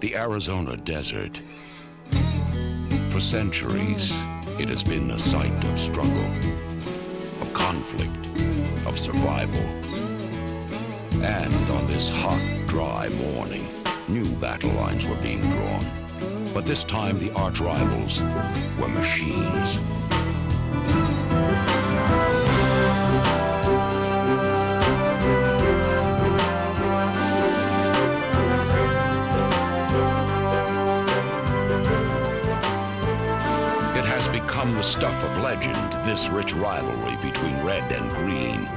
the Arizona desert. For centuries, it has been a site of struggle, of conflict, of survival. And on this hot, dry morning, new battle lines were being drawn. But this time, the arch rivals were machines. It has become the stuff of legend, this rich rivalry between red and green.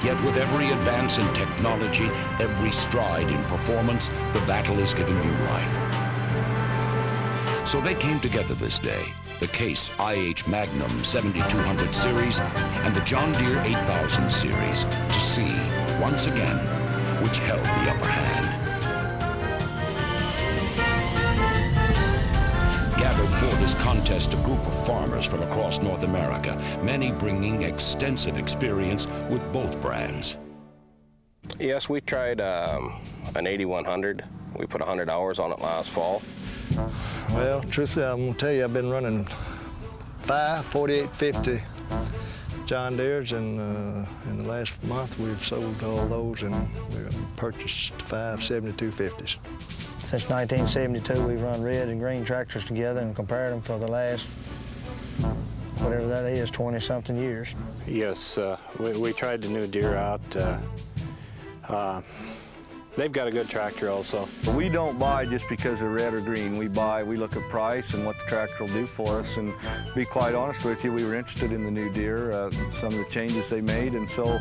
Yet with every advance in technology, every stride in performance, the battle is giving new life. So they came together this day, the Case IH Magnum 7200 series and the John Deere 8000 series, to see, once again, which held the upper hand. Gathered for this contest, a group of farmers from across North America, many bringing extensive experience with both brands. Yes, we tried an 8100. We put 100 hours on it last fall. Well, truthfully, I'm going to tell you, I've been running 5 4850 John Deeres, and in the last month we've sold all those and we've purchased 5 7250s. Since 1972, we've run red and green tractors together and compared them for the last, whatever that is, 20-something years. Yes, we tried the new Deere out. They've got a good tractor also. We don't buy just because they're red or green. We look at price and what the tractor will do for us. And to be quite honest with you, we were interested in the new Deere, some of the changes they made. And so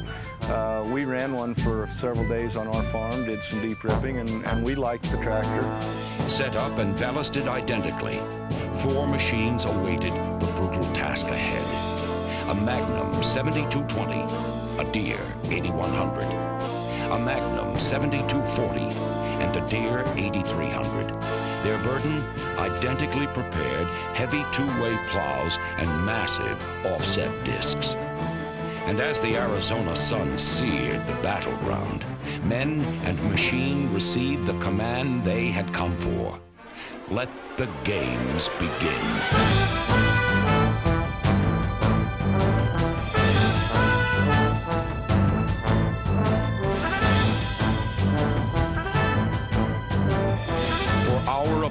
we ran one for several days on our farm, did some deep ripping, and we liked the tractor. Set up and ballasted identically, 4 machines awaited the brutal task ahead. A Magnum 7220, a Deere 8100. A Magnum 7240 and a Deere 8300. Their burden, identically prepared, heavy two-way plows and massive offset discs. And as the Arizona sun seared the battleground, men and machine received the command they had come for. Let the games begin.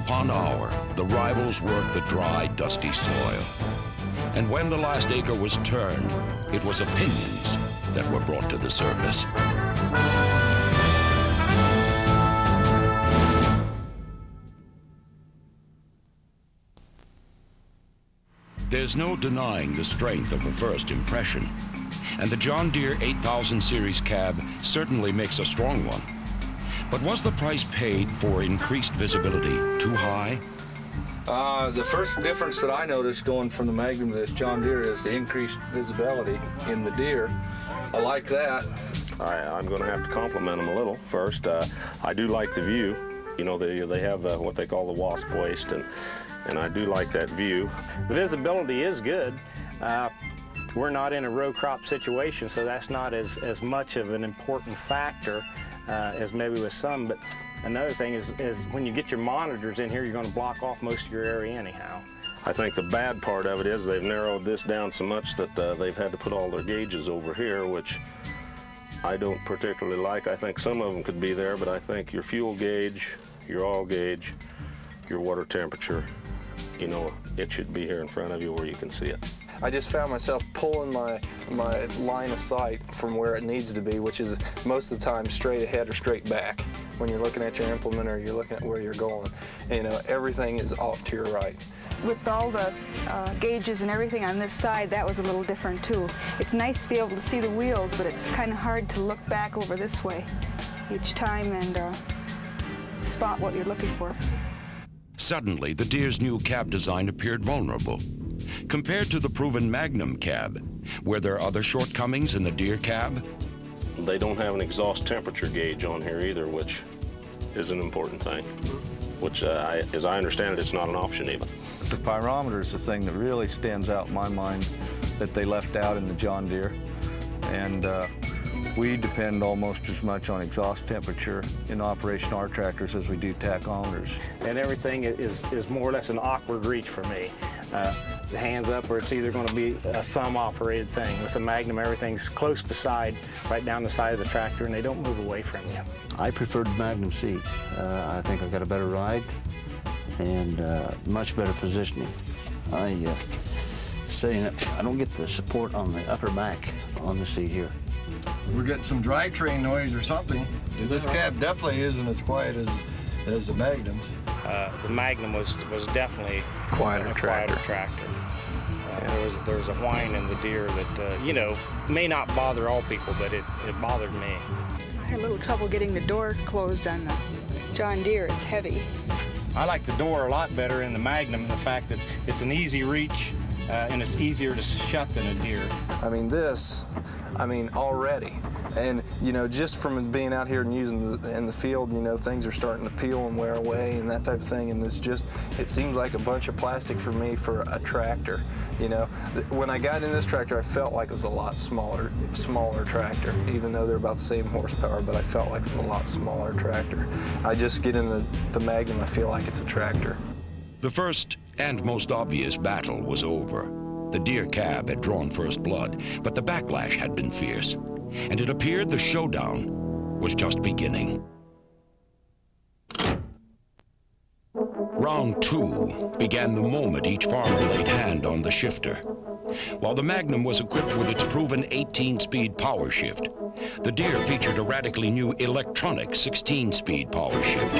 Upon hour, the rivals worked the dry, dusty soil. And when the last acre was turned, it was opinions that were brought to the surface. There's no denying the strength of a first impression. And the John Deere 8000 series cab certainly makes a strong one. But was the price paid for increased visibility too high? The first difference that I noticed going from the Magnum to this John Deere is the increased visibility in the Deere. I like that. I'm going to have to compliment them a little first. I do like the view. You know, they have what they call the wasp waist, and I do like that view. The visibility is good. We're not in a row crop situation, so that's not as much of an important factor as maybe with some, but another thing is when you get your monitors in here, you're going to block off most of your area anyhow. I think the bad part of it is they've narrowed this down so much that they've had to put all their gauges over here, which I don't particularly like. I think some of them could be there, but I think your fuel gauge, your oil gauge, your water temperature, you know, it should be here in front of you where you can see it. I just found myself pulling my line of sight from where it needs to be, which is most of the time straight ahead or straight back. When you're looking at your implement or you're looking at where you're going, you know, everything is off to your right. With all the gauges and everything on this side, that was a little different too. It's nice to be able to see the wheels, but it's kind of hard to look back over this way each time and spot what you're looking for. Suddenly, the Deere's new cab design appeared vulnerable. Compared to the proven Magnum cab, were there other shortcomings in the Deere cab? They don't have an exhaust temperature gauge on here either, which is an important thing, which, as I understand it, it's not an option even. The pyrometer is the thing that really stands out in my mind that they left out in the John Deere. And We depend almost as much on exhaust temperature in operation of our tractors as we do tachometers. And everything is more or less an awkward reach for me. The hands up, or it's either going to be a thumb-operated thing. With the Magnum, everything's close beside, right down the side of the tractor, and they don't move away from you. I prefer the Magnum seat. I think I've got a better ride and much better positioning. Sitting up, I don't get the support on the upper back on the seat here. We're getting some drivetrain noise or something. This cab definitely isn't as quiet as the Magnums. The Magnum was definitely Quieter a tractor. quieter tractor. There was a whine in the Deere that may not bother all people, but it bothered me. I had a little trouble getting the door closed on the John Deere. It's heavy. I like the door a lot better in the Magnum, the fact that it's an easy reach and it's easier to shut than a Deere. Already. And, just from being out here and using in the field, things are starting to peel and wear away and that type of thing. And it seems like a bunch of plastic for me for a tractor. When I got in this tractor, I felt like it was a lot smaller tractor, even though they're about the same horsepower, but I felt like it was a lot smaller tractor. I just get in the Magnum, I feel like it's a tractor. The first and most obvious battle was over. The Deere cab had drawn first blood, but the backlash had been fierce, and it appeared the showdown was just beginning. Round 2 began the moment each farmer laid hand on the shifter. While the Magnum was equipped with its proven 18-speed power shift, the Deere featured a radically new electronic 16-speed power shift.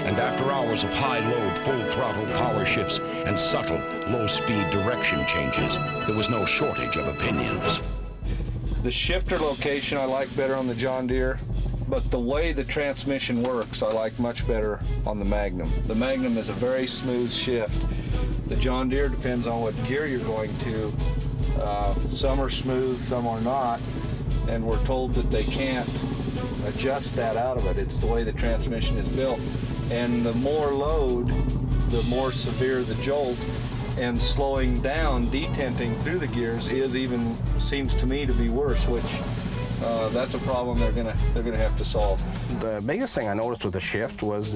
And after hours of high-load, full-throttle power shifts and subtle, low-speed direction changes, there was no shortage of opinions. The shifter location I like better on the John Deere, but the way the transmission works I like much better on the Magnum. The Magnum is a very smooth shift. The John Deere depends on what gear you're going to. Some are smooth, some are not, and we're told that they can't adjust that out of it. It's the way the transmission is built. And the more load, the more severe the jolt, and slowing down, detenting through the gears seems to me to be worse, which that's a problem they're gonna have to solve. The biggest thing I noticed with the shift was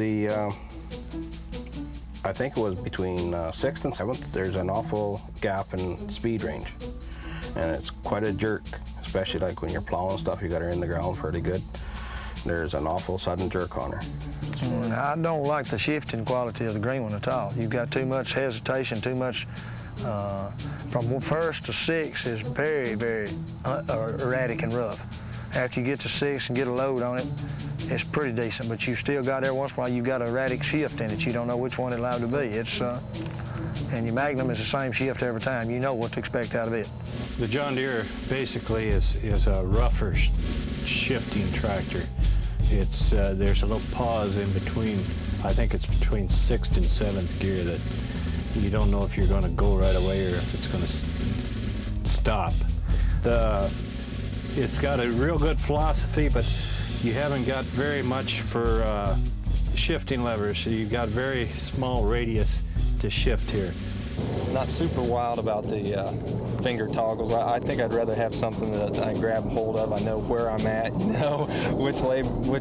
I think it was between 6th and 7th, there's an awful gap in speed range. And it's quite a jerk, especially like when you're plowing stuff, you got her in the ground pretty good. There's an awful sudden jerk on her. I don't like the shifting quality of the green one at all. You've got too much hesitation, too much, from 1st to 6th is very, very erratic and rough. After you get to 6 and get a load on it, it's pretty decent, but you still got every once in a while, you've got an erratic shift in it. You don't know which one it's allowed to be. And your Magnum is the same shift every time. You know what to expect out of it. The John Deere basically is a rougher shifting tractor. It's there's a little pause in between. I think it's between 6th and 7th gear that you don't know if you're going to go right away or if it's going to stop. It's got a real good philosophy, but you haven't got very much for shifting levers. So you've got very small radius to shift here. Not super wild about the finger toggles. I think I'd rather have something that I grab hold of. I know where I'm at, which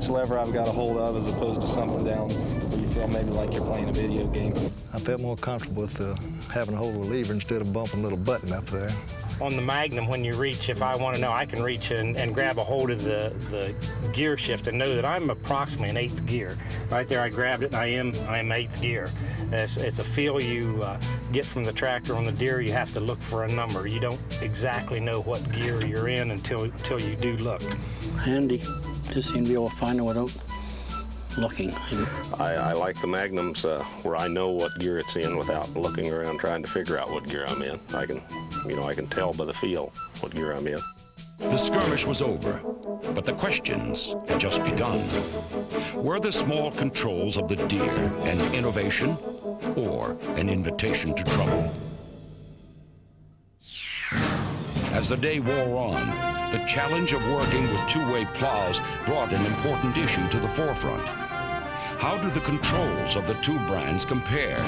lever I've got a hold of, as opposed to something down where you feel maybe like you're playing a video game. I felt more comfortable with having a hold of a lever instead of bumping a little button up there. On the Magnum, when you reach, if I want to know, I can reach and grab a hold of the gear shift and know that I'm approximately in 8th gear. Right there, I grabbed it, and I am 8th gear. It's a feel you get from the tractor. On the Deere, you have to look for a number. You don't exactly know what gear you're in until you do look. Handy, just seem to be able to find it without looking. I like the Magnums where I know what gear it's in without looking around trying to figure out what gear I'm in. I can tell by the feel what gear I'm in. The skirmish was over, but the questions had just begun. Were the small controls of the Deere an innovation or an invitation to trouble? As the day wore on, the challenge of working with two-way plows brought an important issue to the forefront. How do the controls of the two brands compare?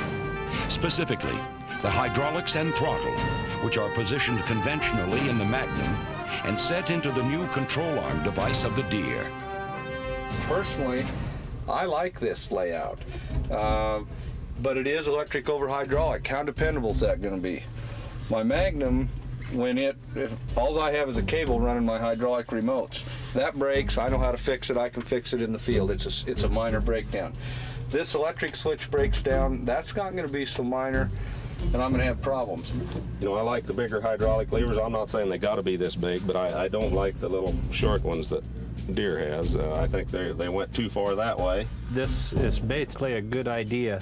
Specifically, the hydraulics and throttle, which are positioned conventionally in the Magnum, and set into the new control arm device of the Deere. Personally, I like this layout, but it is electric over hydraulic. How dependable is that going to be? My Magnum, if all I have is a cable running my hydraulic remotes, that breaks, I know how to fix it, I can fix it in the field. It's a minor breakdown. This electric switch breaks down, that's not going to be so minor, and I'm going to have problems. You know, I like the bigger hydraulic levers. I'm not saying they got to be this big, but I don't like the little short ones that Deere has. I think they went too far that way. This is basically a good idea,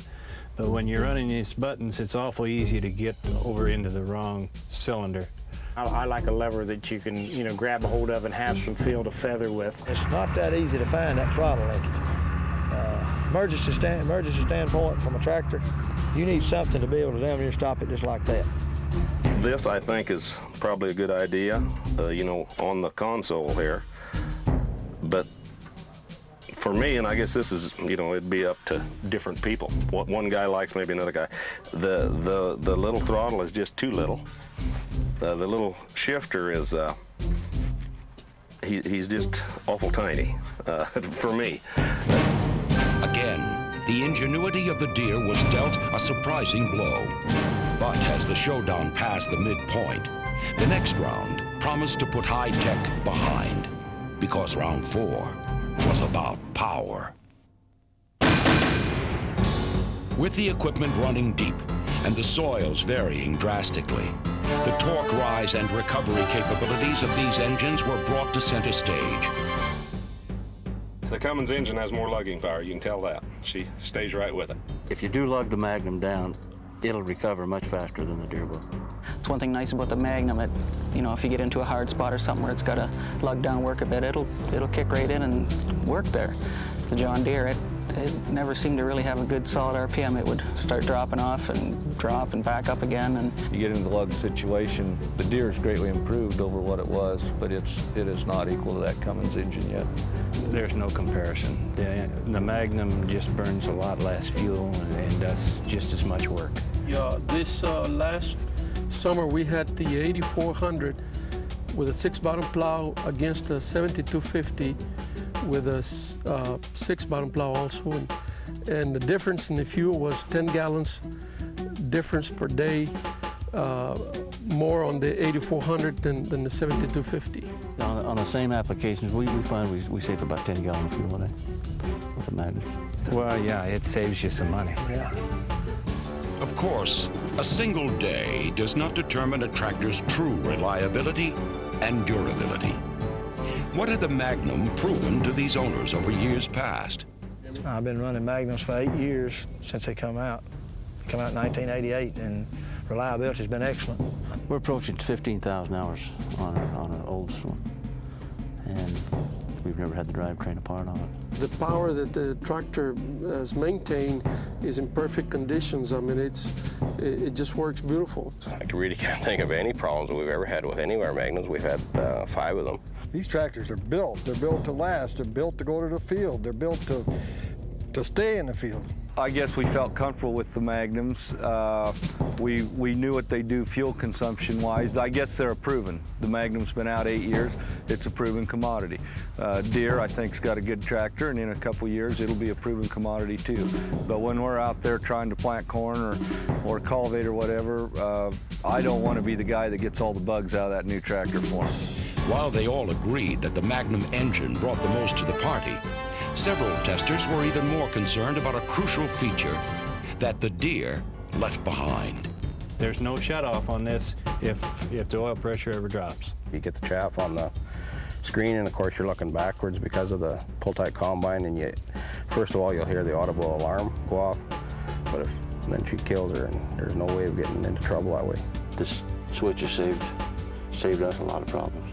but when you're running these buttons, it's awful easy to get over into the wrong cylinder. I like a lever that you can, grab a hold of and have some feel to feather with. It's not that easy to find that throttle linkage. Emergency standpoint from a tractor, you need something to be able to damn near stop it just like that. This, I think, is probably a good idea, on the console here. But for me, and I guess this is, it'd be up to different people. What one guy likes, maybe another guy. The little throttle is just too little. The little shifter is, he's just awful tiny for me. Again, the ingenuity of the Deere was dealt a surprising blow. But as the showdown passed the midpoint, the next round promised to put high tech behind, because round 4 was about power. With the equipment running deep and the soils varying drastically, the torque rise and recovery capabilities of these engines were brought to center stage. The Cummins engine has more lugging power, you can tell that. She stays right with it. If you do lug the Magnum down, it'll recover much faster than the Deere will. It's one thing nice about the Magnum. If you get into a hard spot or something where it's got to lug down work a bit, it'll kick right in and work there. The John Deere, it never seemed to really have a good solid RPM. It would start dropping off and drop and back up again. And You get into the lug situation, the Deere is greatly improved over what it was, but it is not equal to that Cummins engine yet. There's no comparison. The Magnum just burns a lot less fuel and does just as much work. Yeah, this last summer we had the 8400 with a 6-bottom plow against a 7250 with a 6-bottom plow also, and the difference in the fuel was 10 gallons difference per day, more on the 8400 than the 7250. On the same applications, we find we save about 10 gallons of fuel a day with the Magnum. Well, yeah, it saves you some money. Yeah. Of course, a single day does not determine a tractor's true reliability and durability. What had the Magnum proven to these owners over years past? I've been running Magnums for 8 years since they come out. They come out in 1988, and reliability's been excellent. We're approaching 15,000 hours on our oldest one, and we've never had the drivetrain apart on it. The power that the tractor has maintained is in perfect conditions. I mean, it just works beautiful. I really can't think of any problems we've ever had with any of our Magnums. We've had 5 of them. These tractors are built. They're built to last. They're built to go to the field. They're built to stay in the field. I guess we felt comfortable with the Magnums. We knew what they do fuel consumption-wise. I guess they're proven. The Magnum's been out 8 years. It's a proven commodity. Deere, I think, has got a good tractor, and in a couple years, it'll be a proven commodity too. But when we're out there trying to plant corn or cultivate or whatever, I don't want to be the guy that gets all the bugs out of that new tractor for them. While they all agreed that the Magnum engine brought the most to the party, several testers were even more concerned about a crucial feature that the Deere left behind. There's no shut-off on this if the oil pressure ever drops. You get the chaff on the screen, and of course you're looking backwards because of the pull-type combine, and first of all, you'll hear the audible alarm go off, but then she kills her, and there's no way of getting into trouble that way. This switch has saved us a lot of problems.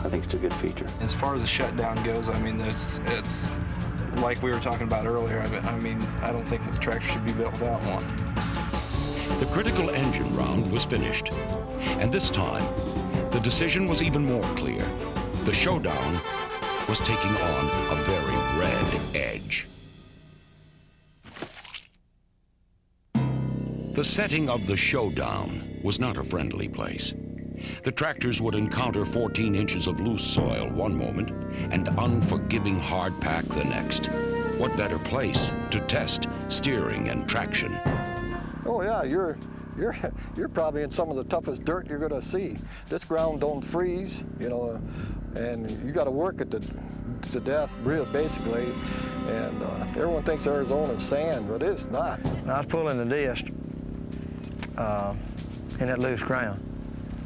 I think it's a good feature. As far as the shutdown goes, I mean, it's like we were talking about earlier. I mean, I don't think the tractor should be built without one. The critical engine round was finished, and this time, the decision was even more clear. The showdown was taking on a very red edge. The setting of the showdown was not a friendly place. The tractors would encounter 14 inches of loose soil one moment and unforgiving hard pack the next. What better place to test steering and traction? Oh yeah, you're probably in some of the toughest dirt you're going to see. This ground don't freeze, you know, and you got to work it to death, real basically. And everyone thinks Arizona's sand, but it's not. When I was pulling the disc in that loose ground,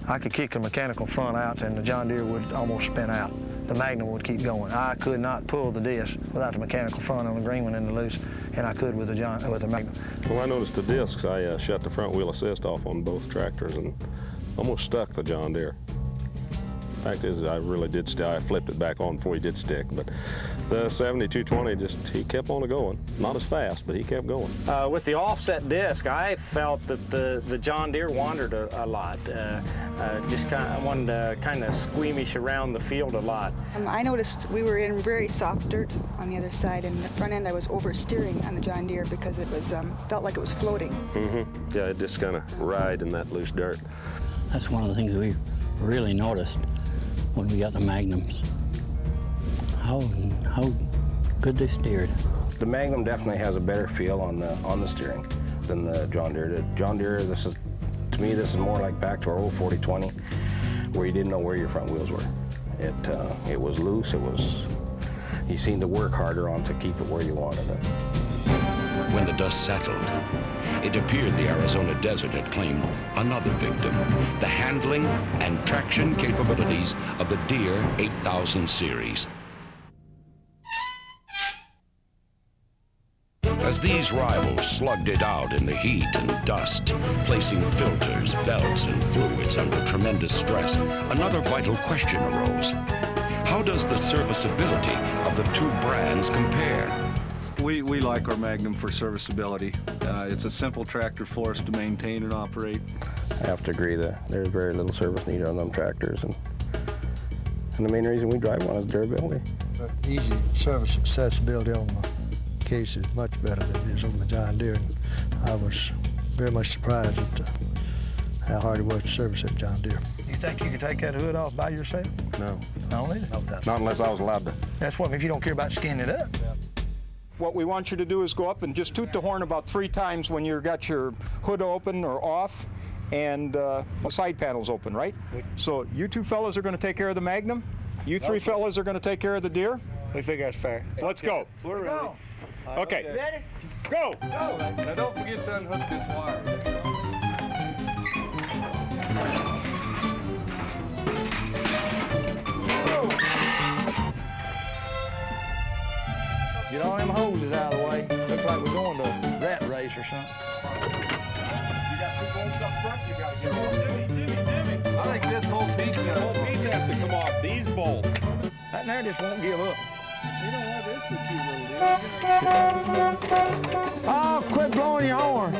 I could kick the mechanical front out, and the John Deere would almost spin out. The Magnum would keep going. I could not pull the disc without the mechanical front on the green one and the loose, and I could with the Magnum. Well, I noticed the discs. I shut the front wheel assist off on both tractors and almost stuck the John Deere. Fact is, I really did. I flipped it back on before he did stick, but the 7220 he kept on going. Not as fast, but he kept going. With the offset disc, I felt that the John Deere wandered a lot. Just wanted to kind of squeamish around the field a lot. I noticed we were in very soft dirt on the other side, and the front end I was oversteering on the John Deere because it was felt like it was floating. Mm-hmm. Yeah, it just kind of ride in that loose dirt. That's one of the things we really noticed when we got the Magnums. How good they steered. The Magnum definitely has a better feel on the steering than the John Deere did. John Deere, to me, this is more like back to our old 4020, where you didn't know where your front wheels were. It was loose. You seemed to work harder on to keep it where you wanted it. When the dust settled, it appeared the Arizona desert had claimed another victim, the handling and traction capabilities of the Deere 8000 series. As these rivals slugged it out in the heat and dust, placing filters, belts, and fluids under tremendous stress, another vital question arose. How does the serviceability of the two brands compare? We like our Magnum for serviceability. It's a simple tractor for us to maintain and operate. I have to agree that there's very little service needed on them tractors, and the main reason we drive one is durability. Easy service accessibility on the case is much better than it is over the John Deere, and I was very much surprised at how hard it was to service that John Deere. You think you can take that hood off by yourself? No. No, that's not unless I was allowed to. That's what, if you don't care about skinning it up. Yeah. What we want you to do is go up and just toot the horn about 3 times when you've got your hood open or off and side panels open, right? So you 2 fellas are going to take care of the Magnum. You 3 fellas are going to take care of the Deere. We figure that's fair. Let's go. We're ready. Okay. Ready? Go. Now don't forget to unhook this wire. Get all them hoses out of the way. Looks like we're going to a rat race or something. You got 2 bolts up front. You got to get one. I think this whole piece has to come off. These bolts. That there just won't give up. You know what? This is a cute little deal. Oh, quit blowing your horn.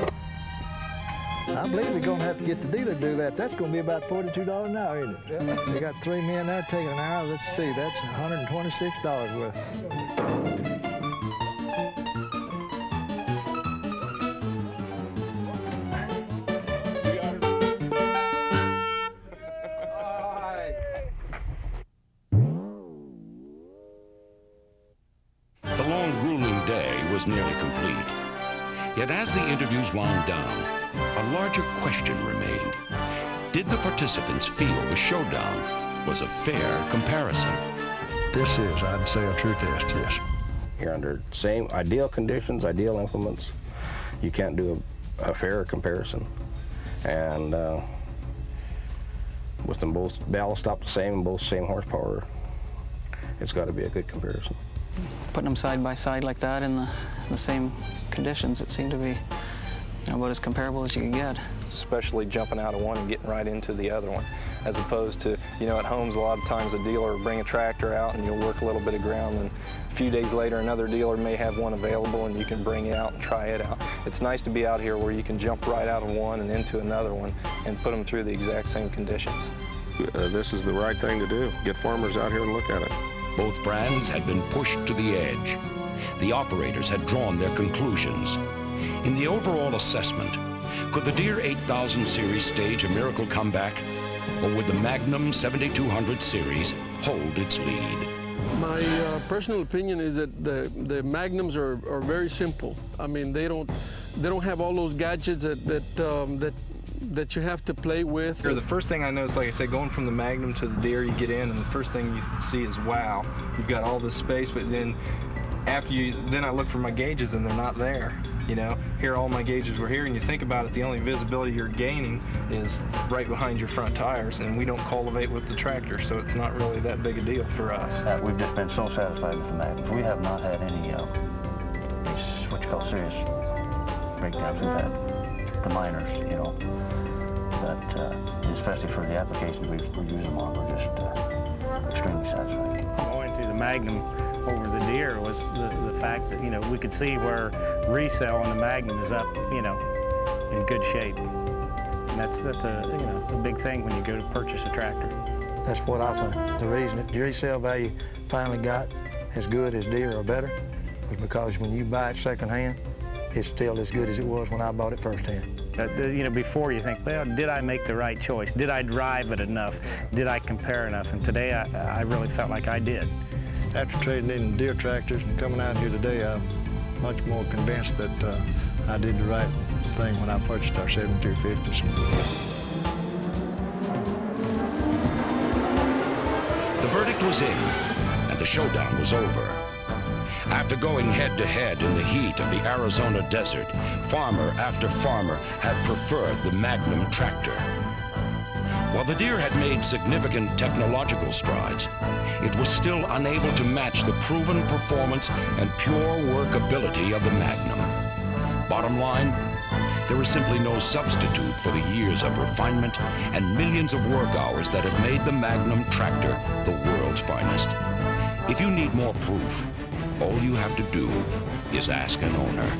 I believe they're going to have to get the dealer to do that. That's going to be about $42 an hour, isn't it? Yeah. They got 3 men there taking an hour. Let's see, that's $126 worth. The long, grueling day was nearly complete. Yet as the interviews wound down, a larger question remained. Did the participants feel the showdown was a fair comparison? This is, I'd say, a true test, yes. You're under same ideal conditions, ideal implements. You can't do a fair comparison. And with them both ballast up the same and both same horsepower, it's got to be a good comparison. Putting them side by side like that in the same conditions, it seemed to be about as comparable as you could get. Especially jumping out of one and getting right into the other one, as opposed to, at homes a lot of times a dealer will bring a tractor out and you'll work a little bit of ground, and a few days later another dealer may have one available and you can bring it out and try it out. It's nice to be out here where you can jump right out of one and into another one and put them through the exact same conditions. This is the right thing to do. Get farmers out here and look at it. Both brands had been pushed to the edge. The operators had drawn their conclusions. In the overall assessment, could the Deere 8000 series stage a miracle comeback? Or would the Magnum 7200 series hold its lead? My personal opinion is that the Magnums are very simple. I mean, they don't have all those gadgets that you have to play with. The first thing I noticed, like I said, going from the Magnum to the Deere, you get in, and the first thing you see is, wow, you've got all this space. But then then I look for my gauges, and they're not there. You know, here all my gauges were here, and you think about it, the only visibility you're gaining is right behind your front tires, and we don't cultivate with the tractor, so it's not really that big a deal for us. We've just been so satisfied with the Magnums. We have not had any, what you call serious breakdowns. We've had the minors, you know, but especially for the applications we use them on, we're just extremely satisfied. Going to the Magnum over the Deere was the fact that, you know, we could see where resale on the Magnum is up, you know, in good shape. And that's a, you know, a big thing when you go to purchase a tractor. That's what I think. The reason that the resale value finally got as good as Deere or better was because when you buy it secondhand, it's still as good as it was when I bought it firsthand. You know, before you think, well, did I make the right choice? Did I drive it enough? Did I compare enough? And today I really felt like I did. After trading in Deere tractors and coming out here today, I'm much more convinced that I did the right thing when I purchased our 7250s. The verdict was in, and the showdown was over. After going head-to-head in the heat of the Arizona desert, farmer after farmer had preferred the Magnum tractor. While the Deere had made significant technological strides, it was still unable to match the proven performance and pure workability of the Magnum. Bottom line, there is simply no substitute for the years of refinement and millions of work hours that have made the Magnum tractor the world's finest. If you need more proof, all you have to do is ask an owner.